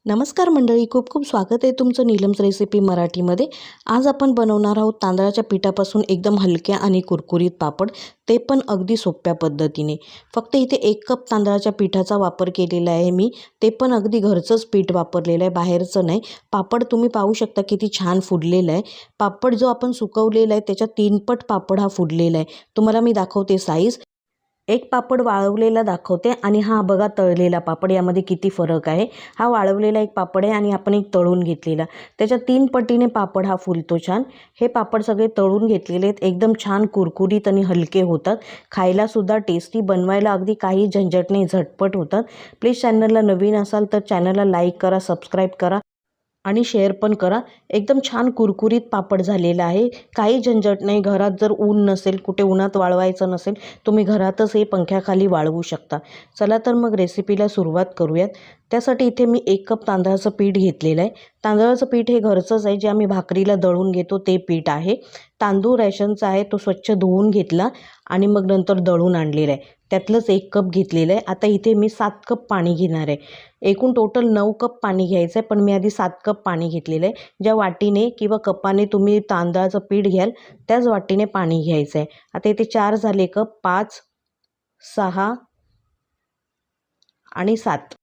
नमस्कार मंडळी, खूप खूप स्वागत आहे तुमचं नीलम्स रेसिपी मराठीमध्ये। आज आपण बनवणार आहोत तांदळाच्या पिठापासून एकदम हलक्या आणि कुरकुरीत पापड, ते पण अगदी सोप्या पद्धतीने। फक्त इथे 1 कप तांदळाच्या पिठाचा वापर केलेला आहे मी, ते पण अगदी घरचंच पीठ वापरलेलं आहे, बाहेरचं नाही। पापड तुम्ही पाहू शकता किती छान फुडलेला आहे। पापड जो आपण सुकवलेला आहे त्याच्या 3 पट पापड हा फुडलेला आहे। तुम्हाला मी दाखवते साईज। एक पापड वाळवलेला दाखवते आणि हा बघा तळलेला पापड, यामध्ये किती फरक आहे। हा वाळवलेला एक पापड आहे आणि आपण एक तळून घेतलेला, त्याच्या 3 पटीने पापड हा फुलतो छान। हे पापड सगळे तळून घेतलेले आहेत, एकदम छान कुरकुरीत आणि हलके होतात, खायला सुद्धा टेस्टी, बनवायला अगदी काही झंझट नाही, झटपट होतात। प्लीज चॅनलला नवीन असाल तर चॅनलला लाईक करा, सबस्क्राईब करा आणि शेअर पण करा। एकदम छान कुरकुरीत पापड झालेला आहे, काही झंझट नाही। घरात जर ऊन नसेल, कुठे उन्हात वाळवायचं नसेल, तुम्ही घरातच हे पंख्याखाली वाळवू शकता। चला तर मग रेसिपीला सुरुवात करूयात। त्यासाठी इथे मी 1 कप तांदळाचं पीठ घेतलेलं आहे। तांदळाचं पीठ हे घरचंच आहे, जे आम्ही भाकरीला दळून घेतो ते पीठ आहे। तांदूळ रेशनचा आहे, तो स्वच्छ धुवून घेतला आणि मग नंतर दळून आणलेला आहे, त्यातलंच 1 कप घेतलेलं आहे। आता इथे मी 7 कप पाणी घेणार आहे। एकूण टोटल 9 कप पाणी घ्यायचं आहे, पण मी आधी 7 कप पाणी घेतलेलं आहे। ज्या वाटीने किंवा कपाने तुम्ही तांदळाचं पीठ घ्याल त्याच वाटीने पाणी घ्यायचं आहे। आता इथे 4 झाले कप, 5, 6 आणि 7।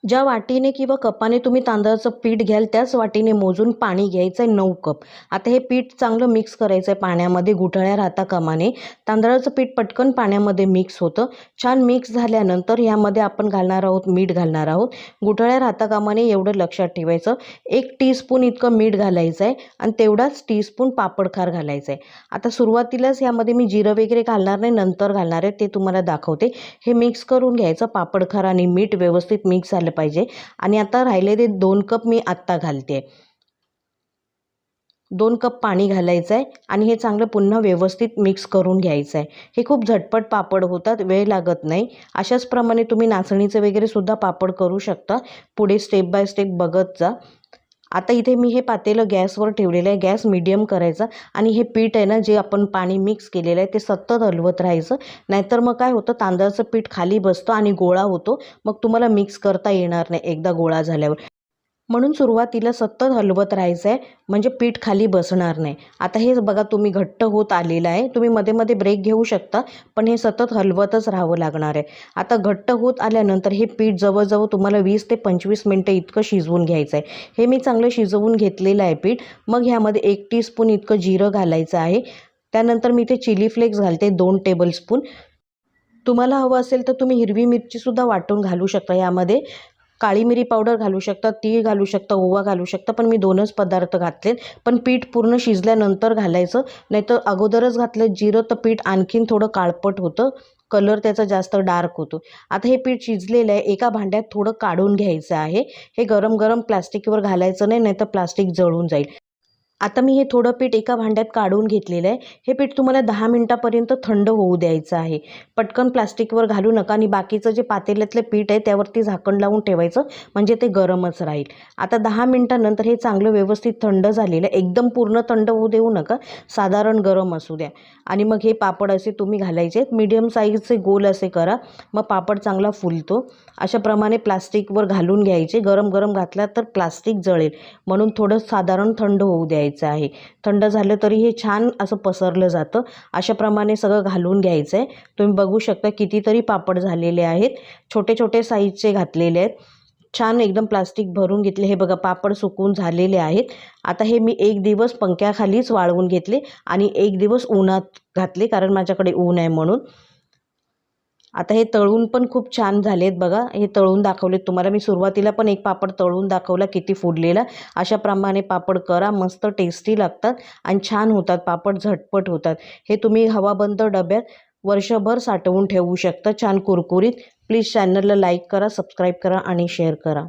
ज्या वाटीने किंवा कपाने तुम्ही तांदळाचं पीठ घ्याल त्याच वाटीने मोजून पाणी घ्यायचं आहे, 9 कप। आता हे पीठ चांगलं मिक्स करायचं आहे पाण्यामध्ये, गुठळ्या राहता कामा नये। तांदळाचं पीठ पटकन पाण्यामध्ये मिक्स होतं। छान मिक्स झाल्यानंतर यामध्ये आपण घालणार आहोत, मीठ घालणार आहोत। गुठळ्या राहता कामा नये एवढं लक्षात ठेवायचं। 1 टीस्पून इतकं मीठ घालायचं आहे आणि तेवढाच टीस्पून पापडखार घालायचं आहे। आता सुरुवातीलाच यामध्ये मी जिरं वगैरे घालणार नाही, नंतर घालणार आहे, ते तुम्हाला दाखवते। हे मिक्स करून घ्यायचं, पापडखार आणि मीठ व्यवस्थित मिक्स झालं पाहिजे। आणि आता राहिलेले 2 कप मी आत्ता घालते। 2 कप पाणी घालायचं आहे आणि हे चांगलं पुन्हा व्यवस्थित मिक्स करून घ्यायचं आहे। हे खूप झटपट पापड होतात, वेळ लागत नाही। अशाच प्रमाणे तुम्ही नाचणीचे वगैरे सुद्धा पापड करू शकता, पुढे स्टेप बाय स्टेप बघत जा। आता इथे मी हे पातेलं गॅसवर ठेवलेलं आहे, गॅस मीडियम करायचा आणि हे पीठ आहे ना, जे आपण पाणी मिक्स केलेलं आहे ते सतत हलवत राहायचं, नाहीतर मग काय होतं, तांदळाचं पीठ खाली बसतं आणि गोळा होतो, मग तुम्हाला मिक्स करता येणार नाही एकदा गोळा झाल्यावर। म्हणून सुरुवातीला सतत हलवत राहायचं आहे, म्हणजे पीठ खाली बसणार नाही। आता हे बघा तुम्ही घट्ट होत आलेलं आहे, तुम्ही मध्ये मध्ये ब्रेक घेऊ शकता, पण हे सतत हलवतच राहावं लागणार आहे। आता घट्ट होत आल्यानंतर हे पीठ जवळजवळ तुम्हाला 20 ते 25 मिनटं इतकं शिजवून घ्यायचं आहे। हे मी चांगलं शिजवून घेतलेलं आहे पीठ। मग ह्यामध्ये 1 टीस्पून इतकं जिरं घालायचं आहे। त्यानंतर मी इथे चिली फ्लेक्स घालते 2 टेबलस्पून। तुम्हाला हवं असेल तर तुम्ही हिरवी मिरचीसुद्धा वाटून घालू शकता यामध्ये। काळी मिरी पावडर घालू शकता, तीळ घालू शकता, ओवा घालू शकता, पण मी 2च पदार्थ घातलेत। पण पीठ पूर्ण शिजल्यानंतर घालायचं, नाहीतर अगोदरच घातलं जिरं तर पीठ आणखीन थोडं काळपट होतं, कलर त्याचा जास्त डार्क होतो। आता हे पीठ शिजलेलं आहे, एका भांड्यात थोडं काढून घ्यायचं आहे। हे गरम गरम प्लास्टिकवर घालायचं नाही, नाहीतर प्लास्टिक जळून जाईल। आता मी हे थोडं पीठ एका भांड्यात काढून घेतलेलं आहे। हे पीठ तुम्हाला 10 मिनिटापर्यंत थंड होऊ द्यायचं आहे, पटकन प्लास्टिकवर घालू नका आणि बाकीचं जे पातेल्यातलं पीठ आहे त्यावरती झाकण लावून ठेवायचं, म्हणजे ते गरमच राहील। आता 10 मिनिटानंतर हे चांगलं व्यवस्थित थंड झालेलं आहे, एकदम पूर्ण थंड होऊ देऊ नका, साधारण गरम असू द्या। आणि मग हे पापड असे तुम्ही घालायचे, मीडियम साईजचे गोल असे करा, मग पापड चांगला फुलतो। अशाप्रमाणे प्लास्टिकवर घालून घ्यायचे, गरम गरम घातला तर प्लास्टिक जळेल, म्हणून थोडं साधारण थंड होऊ द्यायचं आहे। थंड झालं तरी हे छान असं पसरलं जातं। अशाप्रमाणे सगळं घालून घ्यायचं आहे। तुम्ही बघू शकता कितीतरी पापड झालेले आहेत, छोटे छोटे साईजचे घातलेले आहेत, छान एकदम प्लास्टिक भरून घेतले। हे बघा पापड सुकून झालेले आहेत। आता हे मी 1 दिवस पंख्याखालीच वाळवून घेतले आणि 1 दिवस उन्हात घातले, कारण माझ्याकडे ऊन आहे म्हणून। आता हे तळून पण खूप छान झालेत बघा, हे तळून दाखवलेत तुम्हाला मी। सुरुवातीला पण एक पापड तळून दाखवला किती फुडलेला। अशाप्रमाणे पापड करा, मस्त टेस्टी लागतात आणि छान होतात पापड, झटपट होतात। हे तुम्ही हवाबंद डब्यात वर्षभर साठवून ठेवू शकता, छान कुरकुरीत। प्लीज चॅनलला लाईक करा, सबस्क्राईब करा आणि शेअर करा।